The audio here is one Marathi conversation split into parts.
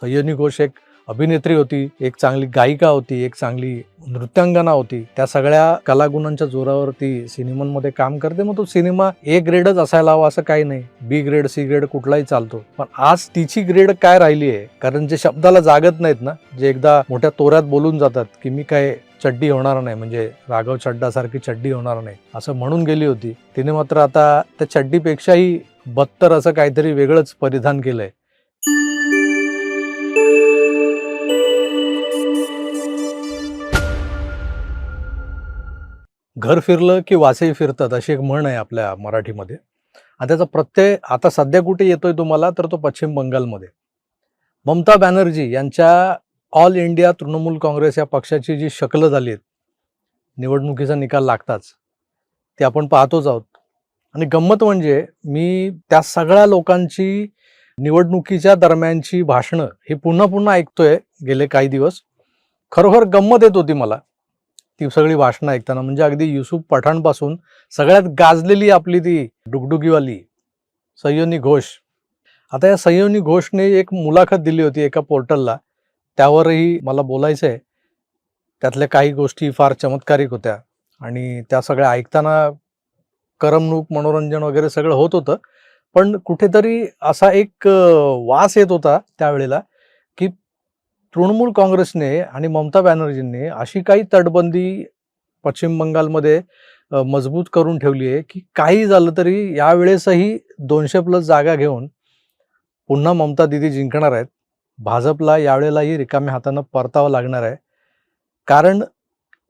सय्यनी घोष एक अभिनेत्री होती, एक चांगली गायिका होती, एक चांगली नृत्यांगना होती. त्या सगळ्या कलागुणांच्या जोरावरती सिनेमांमध्ये काम करते. मग तो सिनेमा ए ग्रेडच असायला हवा असं काही नाही. बी ग्रेड, सी ग्रेड कुठलाही चालतो. पण आज तिची ग्रेड काय राहिली आहे? कारण जे शब्दाला जागत नाहीत ना, जे एकदा मोठ्या तोऱ्यात बोलून जातात की मी काय चड्डी होणार नाही, म्हणजे राघव चड्डा सारखी चड्डी होणार नाही असं म्हणून गेली होती. तिने मात्र आता त्या चड्डीपेक्षाही बत्तर असं काहीतरी वेगळंच परिधान केलंय. घर फिरलं की वासही फिरतात अशी एक म्हण आहे आपल्या मराठीमध्ये. आणि त्याचा प्रत्यय आता सध्या कुठे येतोय तुम्हाला, तर तो पश्चिम बंगालमध्ये. ममता बॅनर्जी यांच्या ऑल इंडिया तृणमूल काँग्रेस या पक्षाची जी शक्ल झाली आहे, निवडणुकीचा निकाल लागताच ते आपण पाहतोच आहोत. आणि गंमत म्हणजे मी त्या सगळ्या लोकांची निवडणुकीच्या दरम्यानची भाषणं ही पुन्हा पुन्हा ऐकतोय गेले काही दिवस. खरोखर गंमत येत होती मला ती सगळी भाषणं ऐकताना. म्हणजे अगदी युसुफ पठाणपासून सगळ्यात गाजलेली आपली ती डुगडुगीवाली सय्यनी घोष. आता या सय्यनी घोषने एक मुलाखत दिली होती एका पोर्टलला, त्यावरही मला बोलायचं आहे. त्यातल्या काही गोष्टी फार चमत्कारिक होत्या आणि त्या सगळ्या ऐकताना करमणूक, मनोरंजन वगैरे सगळं होत होतं. पण कुठेतरी असा एक वास येत होता त्यावेळेला की तृणमूल काँग्रेसने आणि ममता बॅनर्जींनी अशी काही तटबंदी पश्चिम बंगालमध्ये मजबूत करून ठेवली आहे की काही झालं तरी यावेळेसही 200+ जागा घेऊन पुन्हा ममता दिदी जिंकणार आहेत. भाजपला यावेळेलाही रिकाम्या हातानं परतावं लागणार आहे. कारण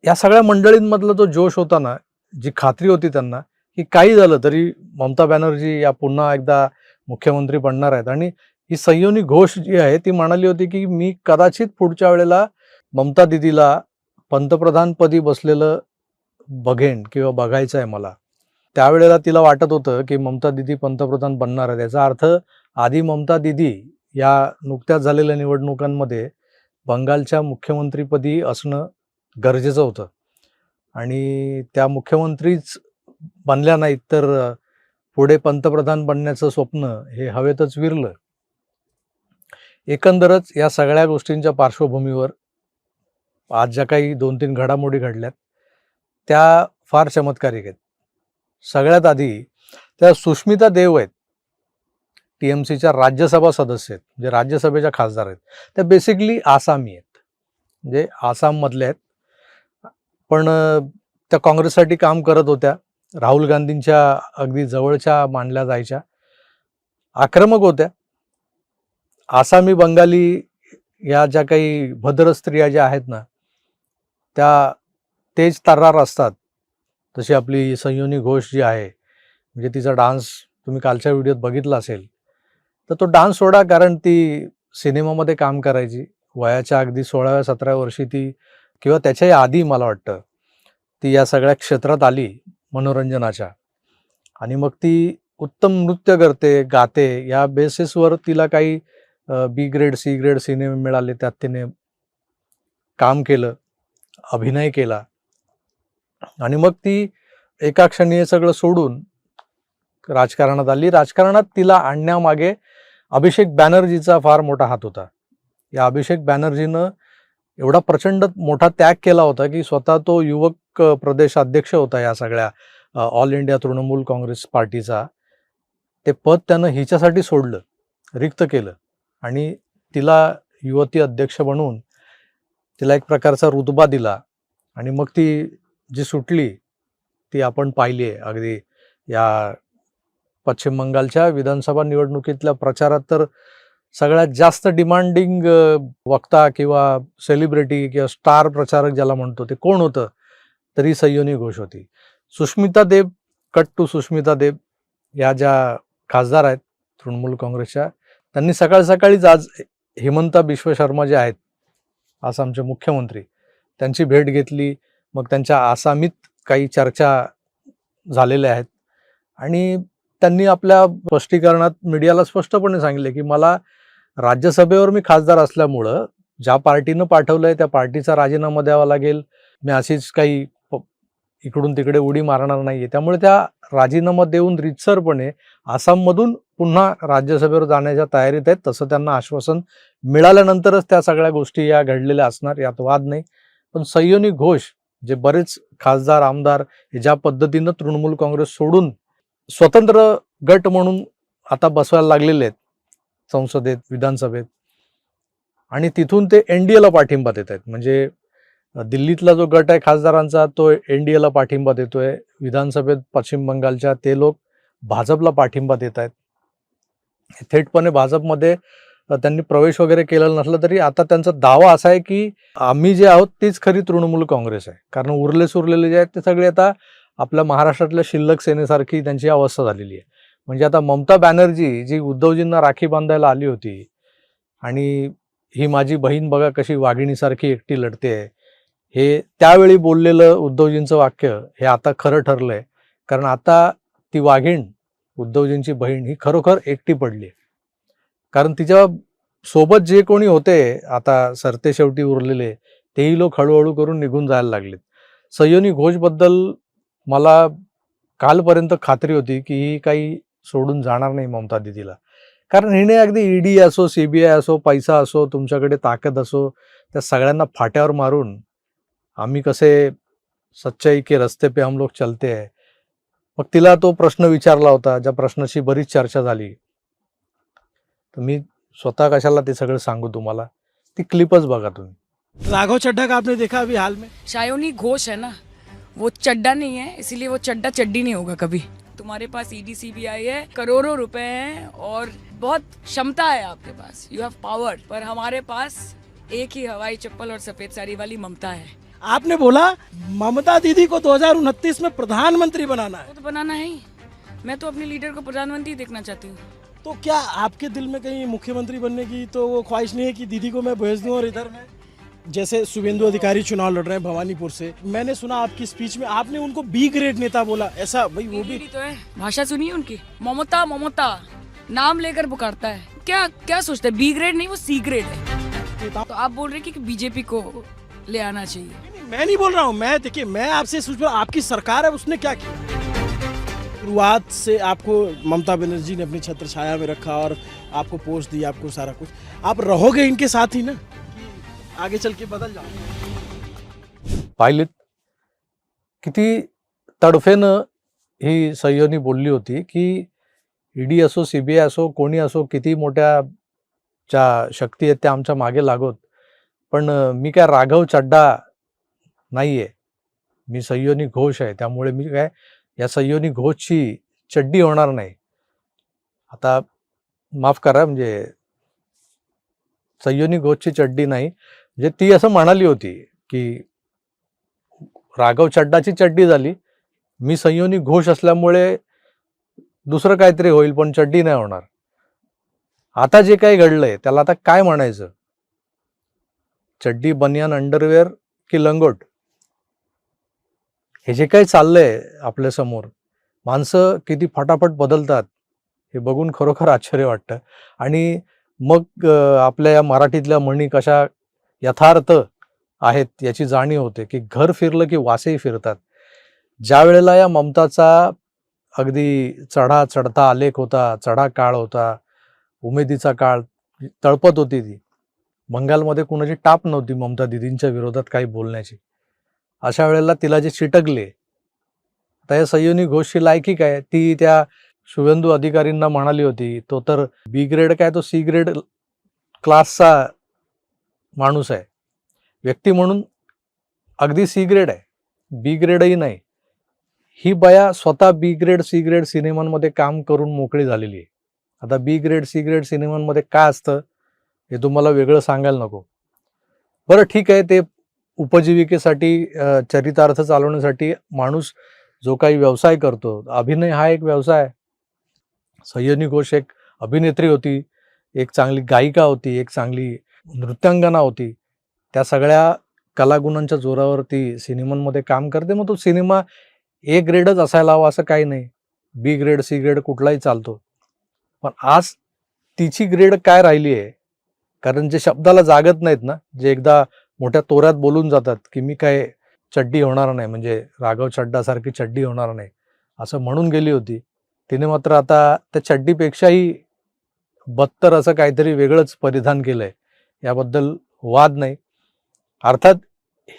या सगळ्या मंडळींमधला जो जोश होता ना, जी खात्री होती त्यांना की काही झालं तरी ममता बॅनर्जी या पुन्हा एकदा मुख्यमंत्री बनणार आहेत. आणि ही सय्यनी घोष जी आहे ती म्हणाली होती की मी कदाचित पुढच्या वेळेला ममता दिदीला पंतप्रधानपदी बसलेलं बघेन किंवा बघायचं आहे मला. त्यावेळेला तिला वाटत होतं की ममता दिदी पंतप्रधान बनणार आहे. त्याचा अर्थ आधी ममता दिदी या नुकत्याच झालेल्या निवडणुकांमध्ये बंगालच्या मुख्यमंत्रीपदी असणं गरजेचं होतं. आणि त्या मुख्यमंत्रीच बनल्या नाहीत तर पुढे पंतप्रधान बनण्याचं स्वप्न हे हवेतच विरलं. एकंदरच या सगळ्या गोष्टींच्या पार्श्वभूमीवर आज ज्या काही 2-3 घडामोडी घडल्यात त्या फार चमत्कारिक आहेत. सगळ्यात आधी त्या सुष्मिता देव आहेत, TMCच्या राज्यसभा सदस्य आहेत, म्हणजे राज्यसभेच्या खासदार आहेत. त्या बेसिकली आसामी आहेत, म्हणजे आसाममधल्या आहेत. पण त्या काँग्रेससाठी काम करत होत्या. राहुल गांधींच्या अगदी जवळच्या मानल्या जायच्या. आक्रमक होत्या. आसामी बंगाली या ज्या काही भद्र स्त्रिया ज्या आहेत ना, त्या तेज तर्रार असतात. तशी आपली सय्यनी घोष जी आहे, म्हणजे तिचा डान्स तुम्ही कालच्या व्हिडिओत बघितला असेल, तर तो डान्स सोडा, कारण ती सिनेमामध्ये काम करायची. वयाच्या अगदी 16व्या-17व्या वर्षी ती, किंवा त्याच्याही आधी मला वाटतं, ती या सगळ्या क्षेत्रात आली मनोरंजनाच्या. आणि मग ती उत्तम नृत्य करते, गाते. या बेसिसवर तिला काही बी ग्रेड, सी ग्रेड सिनेमे मिळाले. त्यात तिने काम केलं, अभिनय केला. आणि मग ती एका क्षणी हे सगळं सोडून राजकारणात आली. राजकारणात तिला आणण्यामागे अभिषेक बॅनर्जीचा फार मोठा हात होता. या अभिषेक बॅनर्जीनं एवढा प्रचंड मोठा त्याग केला होता की स्वतः तो युवक प्रदेश अध्यक्ष होता या सगळ्या ऑल इंडिया तृणमूल काँग्रेस पार्टीचा. ते पद त्यानं हिच्यासाठी सोडलं, रिक्त केलं आणि तिला युवती अध्यक्ष बनवून तिला एक प्रकारचा रुतबा दिला. आणि मग ती जी सुटली ती आपण पाहिली आहे. अगदी या पश्चिम बंगालच्या विधानसभा निवडणुकीतल्या प्रचारात तर सगळ्यात जास्त डिमांडिंग वक्ता किंवा सेलिब्रिटी किंवा स्टार प्रचारक ज्याला म्हणतो ते कोण होतं, तरी सय्यनी घोष होती. सुष्मिता देव, कट टू सुष्मिता देव, या ज्या खासदार आहेत तृणमूल काँग्रेसच्या, त्यांनी सकाळ सकाळीच आज हिमंता बिश्व शर्मा जे आहेत आसामचे मुख्यमंत्री, त्यांची भेट घेतली. मग त्यांच्या आसामीत काही चर्चा झालेल्या आहेत. आणि त्यांनी आपल्या स्पष्टीकरणात मीडियाला स्पष्टपणे सांगितले की मला राज्यसभेवर मी खासदार असल्यामुळं ज्या पार्टीनं पाठवलंय त्या पार्टीचा राजीनामा द्यावा लागेल. मी अशीच काही इकडून तिकडे उडी मारणार नाहीये. त्यामुळे त्या राजीनामा देऊन रीतसरपणे आसाममधून पुन्हा राज्यसभेवर जाण्याच्या तयारीत आहेत, तसं त्यांना आश्वासन मिळाल्यानंतरच त्या सगळ्या गोष्टी या घडलेल्या असणार, यात वाद नाही. पण सय्योनी घोष जे बरेच खासदार आमदार हे ज्या पद्धतीनं तृणमूल काँग्रेस सोडून स्वतंत्र गट म्हणून आता बसवायला लागलेले आहेत संसदेत, विधानसभेत, आणि तिथून ते एनडीएला पाठिंबा देत आहेत. म्हणजे दिल्लीतला जो गट आहे खासदारांचा तो एनडीएला पाठिंबा देतोय, विधानसभेत पश्चिम बंगालच्या ते लोक भाजपला पाठिंबा देत आहेत. थेटपणे भाजपमध्ये त्यांनी प्रवेश वगैरे केलेला नसला तरी आता त्यांचा दावा असा आहे की आम्ही जे आहोत तीच खरी तृणमूल काँग्रेस आहे. कारण उरले सुरलेले जे आहेत ते सगळे आता आपल्या महाराष्ट्रातल्या शिल्लक सेनेसारखी त्यांची अवस्था झालेली आहे. म्हणजे आता ममता बॅनर्जी जी उद्धवजींना राखी बांधायला आली होती आणि ही माझी बहीण बघा कशी वाघिणीसारखी एकटी लढते, हे त्यावेळी बोललेलं उद्धवजींचं वाक्य हे आता खरं ठरलंय. कारण आता ती वाघीण उद्धवजींची बहीण ही खरोखर एकटी पडली. कारण तिच्या सोबत जे कोणी होते आता सरते शेवटी उरलेले तेही लोक हळूहळू करून निघून जायला लागलेत. सय्योनी घोषबद्दल मला कालपर्यंत खात्री होती की ही काही सोडून जाणार नाही ममता दिदीला. कारण हिने अगदी ईडी असो, सीबीआय असो, पैसा असो, तुमच्याकडे ताकद असो, त्या सगळ्यांना फाट्यावर मारून आम्ही कसे सच्चाई के रस्ते पे हम लोग चलते है. मग तिला तो प्रश्न विचारला होता, ज्या प्रश्नाची बरीच चर्चा झाली. तर मी स्वतः कशाला ते सगळं सांगू तुम्हाला, ती क्लिपच बघा तुम्ही. राघव चड्ढा का आपने देखा अभी हाल में? सय्योनी घोष है ना, वो चड्डा नहीं है, इसीलिए वो चड्डा चड्डी नहीं होगा कभी. तुम्हारे पास ईडी सीबीआई है, करोड़ों रुपए हैं और बहुत क्षमता है आपके पास, यू हैव पावर. पर हमारे पास एक ही हवाई चप्पल और सफेद साड़ी वाली ममता है. आपने बोला ममता दीदी को 2029 में प्रधानमंत्री बनाना है, वो तो बनाना है ही. मैं तो अपने लीडर को प्रधानमंत्री देखना चाहती हूँ. तो क्या आपके दिल में कहीं मुख्यमंत्री बनने की तो वो ख्वाहिश नहीं है कि दीदी को मैं भेज दूं? और इधर में जैसे शुभेंदु अधिकारी चुनाव लड़ रहे हैं भवानीपुर से, मैंने सुना आपकी स्पीच में आपने उनको बी ग्रेड नेता बोला, ऐसा भाई वो भी तो है. भाषा सुनिए उनकी, ममता ममता नाम लेकर पुकारता है. क्या क्या सोचता है, बी ग्रेड नहीं वो सी ग्रेड है. तो आप बोल रहे कि बीजेपी को ले आना चाहिए. मैं नहीं बोल रहा हूँ, मैं देखिए मैं आपसे सोच रहा हूँ आपकी सरकार है उसने क्या किया. शुरुआत से आपको ममता बनर्जी ने अपनी छत्र छाया में रखा और आपको पोस्ट दी, आपको सारा कुछ, आप रहोगे इनके साथ ही ना कि आगे चल के बदल जाओ. पाहिलीत किती तडफेनं ही सय्योनी बोलली होती की ईडी असो, सीबीआय असो, कोणी असो, किती मोठ्या ज्या शक्ती आहेत त्या आमच्या मागे लागोत, पण मी काय राघव चड्डा नाहीये, मी सय्योनी घोष आहे. त्यामुळे मी काय या सय्योनी घोषची चड्डी होणार नाही. आता माफ करा, म्हणजे सय्योनी घोषची चड्डी नाही, म्हणजे ती असं म्हणाली होती की राघव चड्डाची चड्डी झाली, मी सय्योनी घोष असल्यामुळे दुसरं काहीतरी होईल पण चड्डी नाही होणार. आता जे काही घडलंय त्याला आता काय म्हणायचं, चड्डी, बनियान, अंडरवेअर की लंगोट, हे जे काही चाललंय आपल्या समोर, माणसं किती फटाफट बदलतात हे बघून खरोखर आश्चर्य वाटतं. आणि मग आपल्या या मराठीतल्या म्हणी कशा यथार्थ आहेत याची जाणीव होते की घर फिरलं की वासेही फिरतात. ज्या वेळेला या ममताचा अगदी चढता आलेख होता, चढा काळ होता, उमेदीचा काळ, तळपत होती ती, बंगालमध्ये कुणाची टाप नव्हती ममता दिदींच्या विरोधात काही बोलण्याची. अशा वेळेला तिला जे चिटकले, आता या सय्योनी घोषची लायकी काय, ती त्या शुभेंदू अधिकारींना म्हणाली होती तो तर बी ग्रेड काय तो सी ग्रेड क्लासचा माणूस आहे, व्यक्ती म्हणून अगदी सी ग्रेड आहे, बी ग्रेडही नाही. ही बया स्वतः बी ग्रेड सी ग्रेड सिनेमांमध्ये काम करून मोकळी झालेली आहे. आता बी ग्रेड सी ग्रेड सिनेमांमध्ये काय असतं हे तुम्हाला वेगळं सांगायला नको. बरं ठीक आहे, ते उपजीविकेसाठी, चरितार्थ चालवण्यासाठी माणूस जो काही व्यवसाय करतो, अभिनय हा एक व्यवसाय. सय्योनी घोष एक अभिनेत्री होती, एक चांगली गायिका होती, एक चांगली नृत्यांगना होती. त्या सगळ्या कलागुणांच्या जोरावर ती सिनेमांमध्ये काम करते. मग तो सिनेमा ए ग्रेडच असायला हवा असं काही नाही, बी ग्रेड सी ग्रेड कुठलाही चालतो. पण आज तिची ग्रेड काय राहिली आहे, कारण जे शब्दाला जागत नाहीत ना, जे एकदा मोठ्या तोऱ्यात बोलून जातात की मी काय चड्डी होणार नाही, म्हणजे राघव चड्डासारखी चड्डी होणार नाही असं म्हणून गेली होती, तिने मात्र आता त्या चड्डीपेक्षाही बत्तर असं काहीतरी वेगळंच परिधान केलंय याबद्दल वाद नाही. अर्थात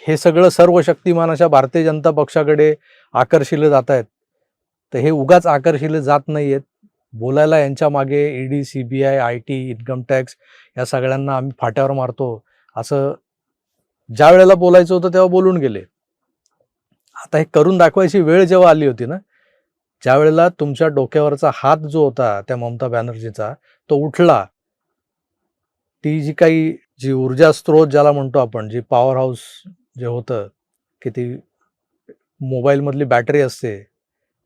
हे सगळं सर्व शक्तिमानाच्या भारतीय जनता पक्षाकडे आकर्षिले जात आहेत, तर हे उगाच आकर्षिले जात नाही आहेत. बोलायला यांच्या मागे ED, CBI, IT, income tax या सगळ्यांना आम्ही फाट्यावर मारतो असं ज्या वेळेला बोलायचं होतं तेव्हा बोलून गेले. आता हे करून दाखवायची वेळ जेव्हा आली होती ना, ज्या वेळेला तुमच्या डोक्यावरचा हात जो होता त्या ममता बॅनर्जीचा तो उठला, ती जी ऊर्जा स्त्रोत ज्याला म्हणतो आपण, जी पॉवर हाऊस जे होतं, की ती मोबाईलमधली बॅटरी असते,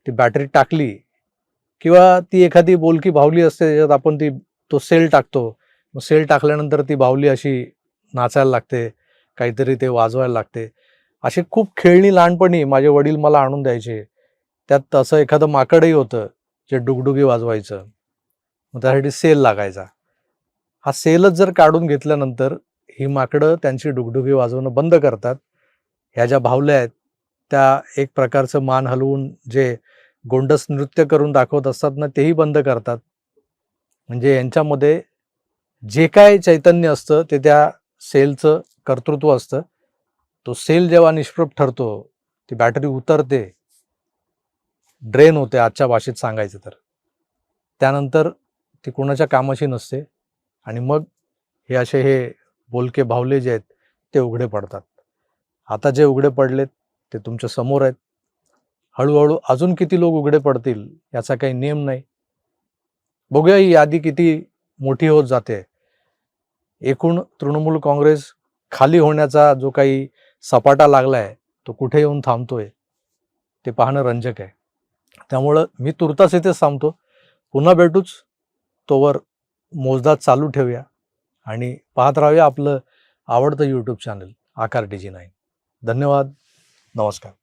ती बॅटरी टाकली किंवा ती एखादी बोलकी बाहुली असते त्याच्यात आपण तो सेल टाकतो. मग सेल टाकल्यानंतर ती बाहुली अशी नाचायला लागते, काहीतरी ते वाजवायला लागते. अशी खूप खेळणी लहानपणी माझे वडील मला आणून द्यायचे. त्यात असं एखादं माकडही होतं जे डुगडुगी वाजवायचं. मग त्यासाठी सेल लागायचा. हा सेलच जर काढून घेतल्यानंतर ही माकडं त्यांची डुगडुगी वाजवणं बंद करतात. ह्या ज्या बाहुल्या आहेत त्या एक प्रकारचं मान हलवून जे गोंडस नृत्य करून दाखवत असतात ना, तेही बंद करतात. म्हणजे यांच्यामध्ये जे काय चैतन्य असतं ते त्या सेलचं कर्तृत्व असतं. तो सेल जेव्हा निष्प्रभ ठरतो, ती बॅटरी उतरते, ड्रेन होते आजच्या भाषेत सांगायचं तर, त्यानंतर ती कोणाच्या कामाची नसते आणि मग हे बोलके बाहुले जे आहेत ते उघडे पडतात. आता जे उघडे पडलेत ते तुमच्या समोर आहेत. हळूहळू अजून किती लोक उघडे पडतील याचा काही नेम नाही. बघूया ही यादी किती मोठी होत जाते. एकूण तृणमूल काँग्रेस खाली होण्याचा जो काही सपाटा लागलाय तो कुठे येऊन थांबतोय ते पाहणं रंजक आहे. त्यामुळं मी तुर्तास इथेच थांबतो. पुन्हा भेटूच. तोवर मोजदाद चालू ठेवूया आणि पाहत राहूया आपलं आवडतं YouTube चॅनल आकार DG9. धन्यवाद. नमस्कार.